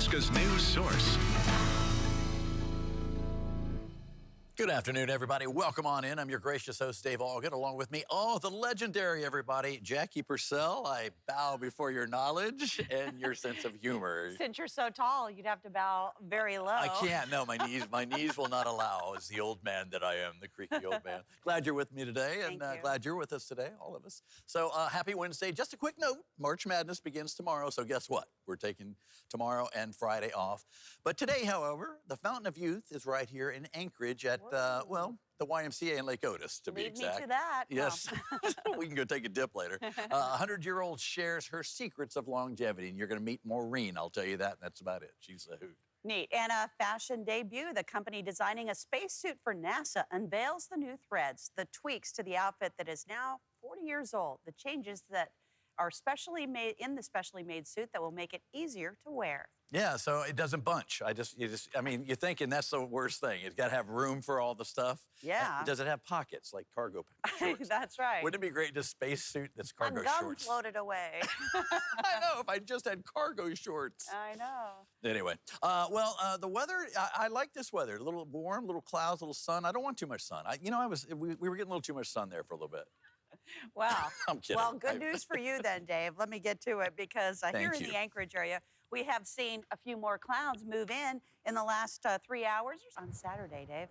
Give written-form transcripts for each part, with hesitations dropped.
Alaska's news source. Good afternoon, everybody. Welcome on in. I'm your gracious host, Dave Allgood. Along with me, the legendary, everybody, Jackie Purcell. I bow before your knowledge and your sense of humor. Since you're so tall, you'd have to bow very low. I can't. No, my knees will not allow, as the old man that I am, the creaky old man. Glad you're with me today, and glad you're with us today, all of us. So happy Wednesday. Just a quick note, March Madness begins tomorrow, so guess what? We're taking tomorrow and Friday off. But today, however, the Fountain of Youth is right here in Anchorage at, well, the YMCA in Lake Otis, to be exact. Lead me to that. Yes. We can go take a dip later. A 100-year-old shares her secrets of longevity, and you're going to meet Maurine, I'll tell you that, and that's about it. She's a hoot. Neat. And a fashion debut. The company designing a spacesuit for NASA unveils the new threads, the tweaks to the outfit that is now 40 years old, the changes that are specially made in the specially made suit that will make it easier to wear. Yeah, so it doesn't bunch. I mean, you're thinking that's the worst thing. It's got to have room for all the stuff. Yeah. Does it have pockets like cargo shorts? That's right. Wouldn't it be great to spacesuit that's cargo My gum shorts? floated away. I know, if I just had cargo shorts. I know. Anyway, the weather, I like this weather. A little warm, little clouds, a little sun. I don't want too much sun. We were getting a little too much sun there for a little bit. Wow. I'm kidding. Well, good news for you then, Dave. Let me get to it because here in you. the Anchorage area, we have seen a few more clouds move in the last 3 hours on Saturday, Dave.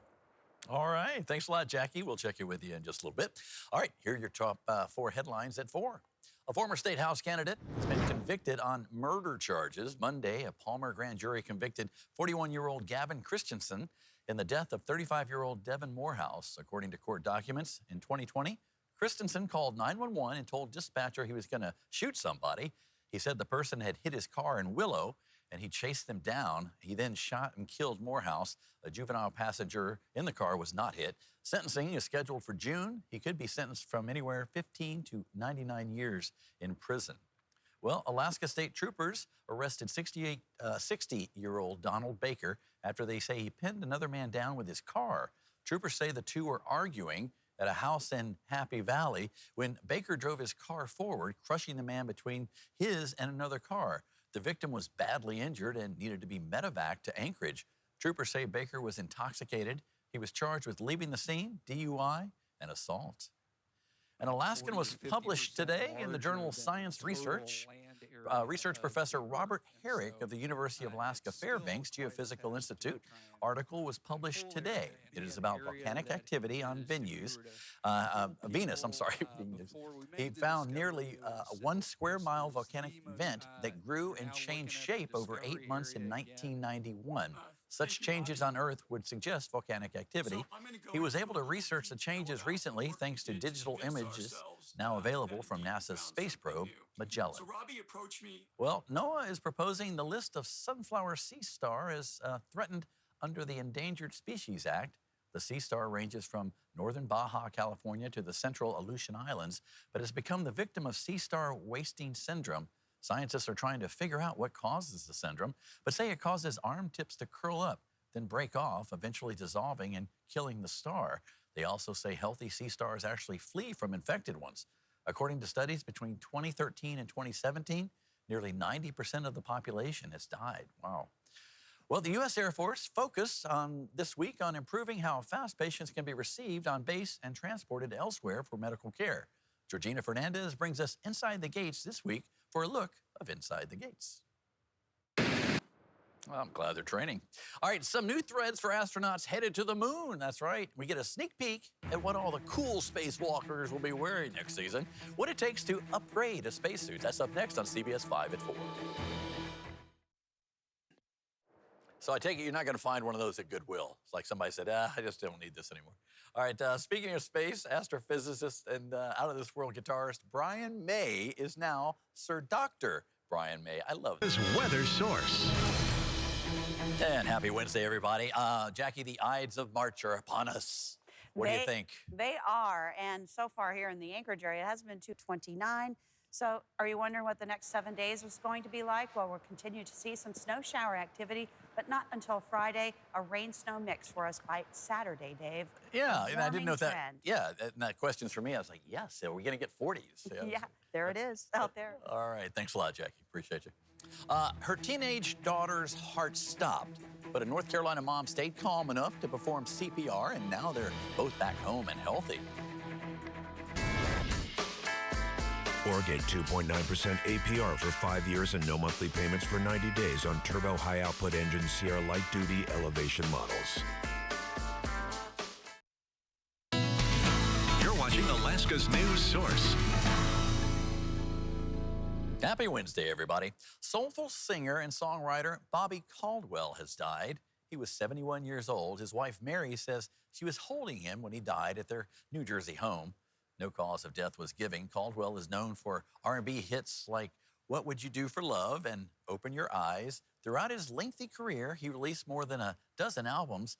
All right. Thanks a lot, Jackie. We'll check in with you in just a little bit. All right. Here are your top 4 headlines at 4. A former state house candidate has been convicted on murder charges. Monday, a Palmer grand jury convicted 41-year-old Gavin Christensen in the death of 35-year-old Devin Morehouse. According to court documents, in 2020, Christensen called 911 and told dispatcher he was going to shoot somebody. He said the person had hit his car in Willow, and he chased them down. He then shot and killed Morehouse. A juvenile passenger in the car was not hit. Sentencing is scheduled for June. He could be sentenced from anywhere 15 to 99 years in prison. Well, Alaska State Troopers arrested 60-year-old Donald Baker after they say he pinned another man down with his car. Troopers say the two were arguing at a house in Happy Valley when Baker drove his car forward, crushing the man between his and another car. The victim was badly injured and needed to be medevaced to Anchorage. Troopers say Baker was intoxicated. He was charged with leaving the scene, DUI, and assault. An Alaskan was published today in the journal Science Research. Research professor Robert Herrick of the University of Alaska Fairbanks Geophysical Institute article was published today. It is about volcanic activity on Venus. He found nearly a 1 square mile volcanic vent that grew and changed shape over 8 months in 1991. Such changes on Earth would suggest volcanic activity. He was able to research the changes recently thanks to digital images now available from NASA's space probe, Magellan. Well, NOAA is proposing the list of sunflower sea star as threatened under the Endangered Species Act. The sea star ranges from northern Baja California to the central Aleutian Islands, but has become the victim of sea star wasting syndrome. Scientists are trying to figure out what causes the syndrome, but say it causes arm tips to curl up, then break off, eventually dissolving and killing the star. They also say healthy sea stars actually flee from infected ones. According to studies between 2013 and 2017, nearly 90% of the population has died. Wow. Well, the U.S. Air Force focused this week on improving how fast patients can be received on base and transported elsewhere for medical care. Georgina Fernandez brings us inside the gates this week for a look of Inside the Gates. Well, I'm glad they're training. All right, some new threads for astronauts headed to the moon. That's right. We get a sneak peek at what all the cool spacewalkers will be wearing next season, what it takes to upgrade a spacesuit. That's up next on CBS 5 at 4. So I take it you're not going to find one of those at Goodwill. It's like somebody said, I just don't need this anymore. All right, speaking of space, astrophysicist and out-of-this-world guitarist Brian May is now Sir Dr. Brian May. I love this. Weather source. And happy Wednesday, everybody. Jackie, the Ides of March are upon us. What do you think? They are, and so far here in the Anchorage area, it has been 229. So are you wondering what the next 7 days is going to be like? Well, we'll continue to see some snow shower activity, but not until Friday. A rain-snow mix for us by Saturday, Dave. Yeah, and I didn't know if that. Yeah, and that question's for me. I was like, yes, are we going to get 40s? Yeah, there it is out there. All right, thanks a lot, Jackie. Appreciate you. Her teenage daughter's heart stopped, but a North Carolina mom stayed calm enough to perform CPR, and now they're both back home and healthy. Or get 2.9% APR for 5 years and no monthly payments for 90 days on turbo high-output engine Sierra light-duty elevation models. You're watching Alaska's news source. Happy Wednesday, everybody. Soulful singer and songwriter Bobby Caldwell has died. He was 71 years old. His wife, Mary, says she was holding him when he died at their New Jersey home. No cause of death was given. Caldwell is known for R&B hits like What Would You Do for Love and Open Your Eyes. Throughout his lengthy career, he released more than a dozen albums.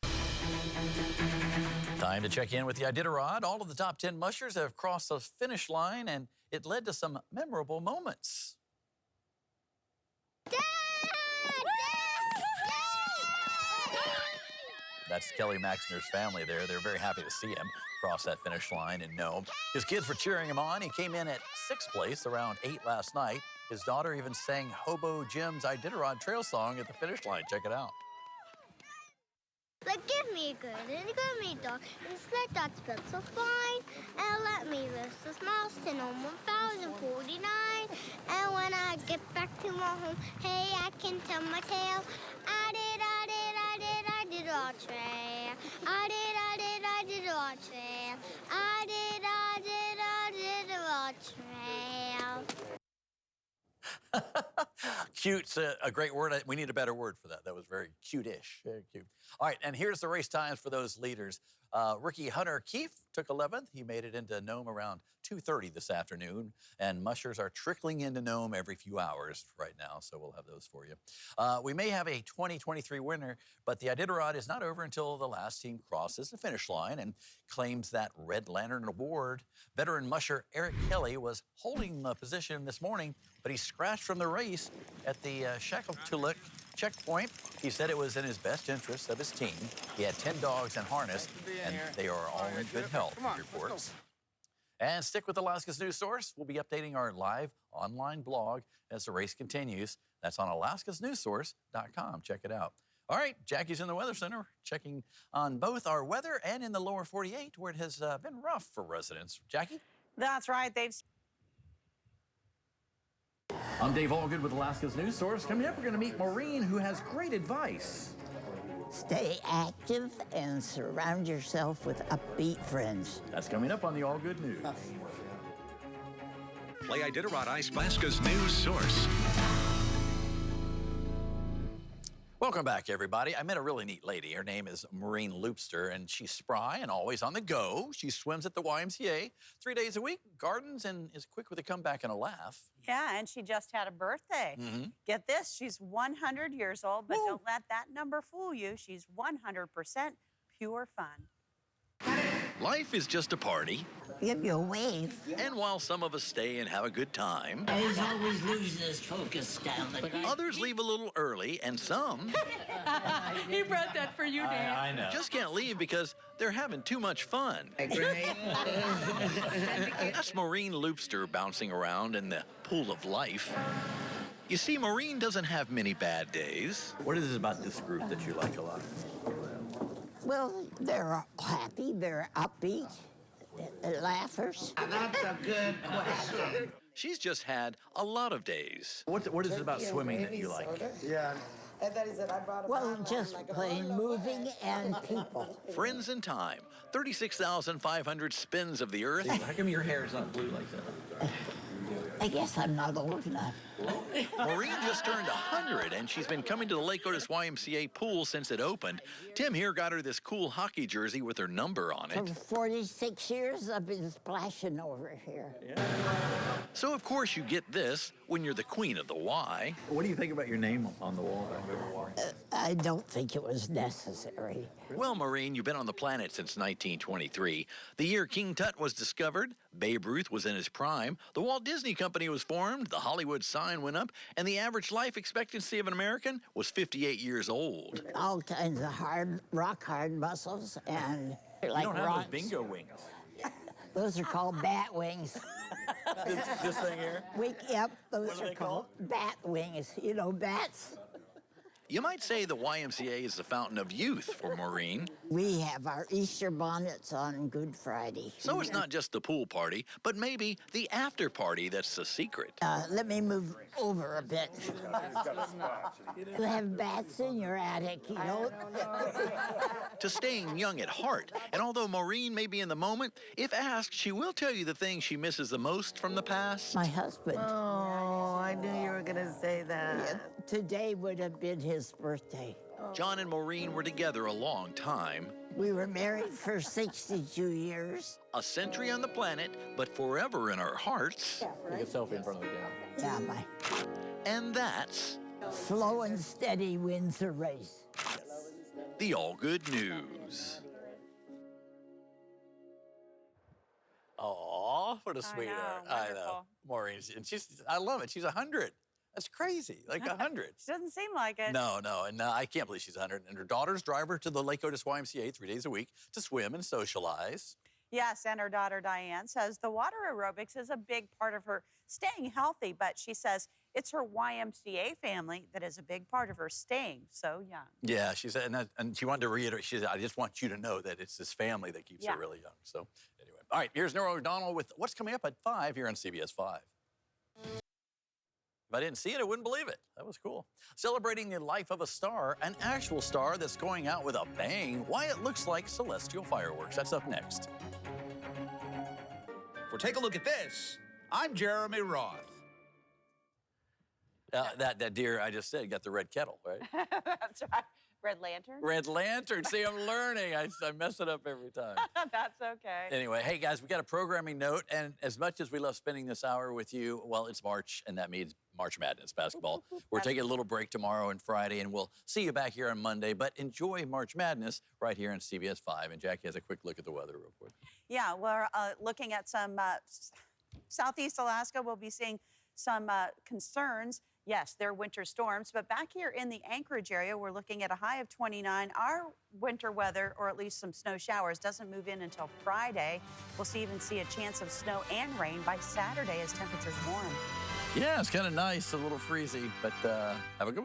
Time to check in with the Iditarod. All of the top 10 mushers have crossed the finish line, and it led to some memorable moments. That's Kelly Maxner's family there. They're very happy to see him cross that finish line in Nome. His kids were cheering him on. He came in at 6th place, around 8 last night. His daughter even sang Hobo Jim's Iditarod trail song at the finish line. Check it out. Like, give me a good and give me a dog, and sled that's built so fine, and let me rest this milestone on 1049. And when I get back to my home, hey, I can tell my tale. I did all trail. I did all trail. I did all trail. Cute's a great word. We need a better word for that. That was very cute-ish. Very cute. All right, and here's the race times for those leaders. Rookie Hunter Keefe took 11th. He made it into Nome around 2:30 this afternoon, and mushers are trickling into Nome every few hours right now, so we'll have those for you. We may have a 2023 winner, but the Iditarod is not over until the last team crosses the finish line and claims that Red Lantern Award. Veteran musher Eric Kelly was holding the position this morning, but he scratched from the race at the Shackletulik checkpoint. He said it was in his best interest of his team. He had 10 dogs in harness, and they are all in good health, he reports. And stick with Alaska's news source. We'll be updating our live online blog as the race continues. That's on alaskasnewssource.com. Check it out. All right, Jackie's in the Weather Center, checking on both our weather and in the lower 48, where it has been rough for residents. Jackie? That's right. I'm Dave Allgood with Alaska's News Source. Coming up, we're going to meet Maurine, who has great advice. Stay active and surround yourself with upbeat friends. That's coming up on the Allgood News. Play Iditarod Ice Alaska's news source. Welcome back, everybody. I met a really neat lady. Her name is Maurine Loopster, and she's spry and always on the go. She swims at the YMCA 3 days a week, gardens, and is quick with a comeback and a laugh. Yeah, and she just had a birthday. Get this, she's 100 years old, but don't let that number fool you. She's 100% pure fun. Life is just a party. Give you a wave. And while some of us stay and have a good time, He's always losing his focus down there. others leave a little early, and some He brought that for you, Dan. I know. Just can't leave because they're having too much fun. That's Maurine Loopster bouncing around in the pool of life. You see, Maurine doesn't have many bad days. What is it about this group that you like a lot? Well, they're happy, they're upbeat, laughers. That's a good question. She's just had a lot of days. What is it about swimming that you like? Well, just plain moving and people. Friends in time. 36,500 spins of the earth. How come your hair is not blue like that? I guess I'm not old enough. Maurine just turned 100, and she's been coming to the Lake Otis YMCA pool since it opened. Tim here got her this cool hockey jersey with her number on it. For 46 years, I've been splashing over here. So, of course, you get this when you're the queen of the Y. What do you think about your name on the wall? I don't think it was necessary. Well, Maurine, you've been on the planet since 1923. The year King Tut was discovered, Babe Ruth was in his prime, the Walt Disney Company was formed, the Hollywood sign went up, and the average life expectancy of an American was 58 years old. All kinds of rock hard muscles and You like don't have rocks. those bingo wings. Those are called bat wings. this thing here? Yep, those What are are they called bat wings. You know, bats. You might say the YMCA is the fountain of youth for Maurine. We have our Easter bonnets on Good Friday. So it's not just the pool party, but maybe the after party that's the secret. Let me move over a bit. You have bats in your attic, you know? To staying young at heart. And although Maurine may be in the moment, if asked, she will tell you the thing she misses the most from the past. My husband. Oh, I knew you were going to say that. Yeah, today would have been his birthday. John and Maurine were together a long time. We were married for 62 years. A century on the planet, but forever in our hearts. Take a selfie in front of the camera. Yeah, And that's slow and steady wins the race. the Allgood News. Oh, what a sweetheart. I know. Maureen, and I love it. She's 100. That's crazy, like 100. She doesn't seem like it. No, and I can't believe she's 100. And her daughters drive her to the Lake Otis YMCA 3 days a week to swim and socialize. Yes, and her daughter Diane says the water aerobics is a big part of her staying healthy, but she says it's her YMCA family that is a big part of her staying so young. Yeah, she said, and she wanted to reiterate, she said, I just want you to know that it's this family that keeps her really young. So anyway, all right, here's Nora O'Donnell with what's coming up at 5 here on CBS 5. If I didn't see it, I wouldn't believe it. That was cool. Celebrating the life of a star, an actual star that's going out with a bang, why it looks like celestial fireworks. That's up next. Well, take a look at this. I'm Jeremy Roth. That deer I just said got the red kettle, right? That's right. Red Lantern? Red Lantern. See, I'm learning. I mess it up every time. That's okay. Anyway, hey, guys, we got a programming note. And as much as we love spending this hour with you, well, it's March, and that means March Madness basketball. We're taking a little break tomorrow and Friday, and we'll see you back here on Monday. But enjoy March Madness right here on CBS 5. And Jackie has a quick look at the weather real quick. Yeah, we're looking at some southeast Alaska. We'll be seeing some concerns. Yes, they're winter storms, but back here in the Anchorage area, we're looking at a high of 29. Our winter weather, or at least some snow showers, doesn't move in until Friday. We'll even see a chance of snow and rain by Saturday as temperatures warm. Yeah, it's kind of nice, a little freezy, but have a good one.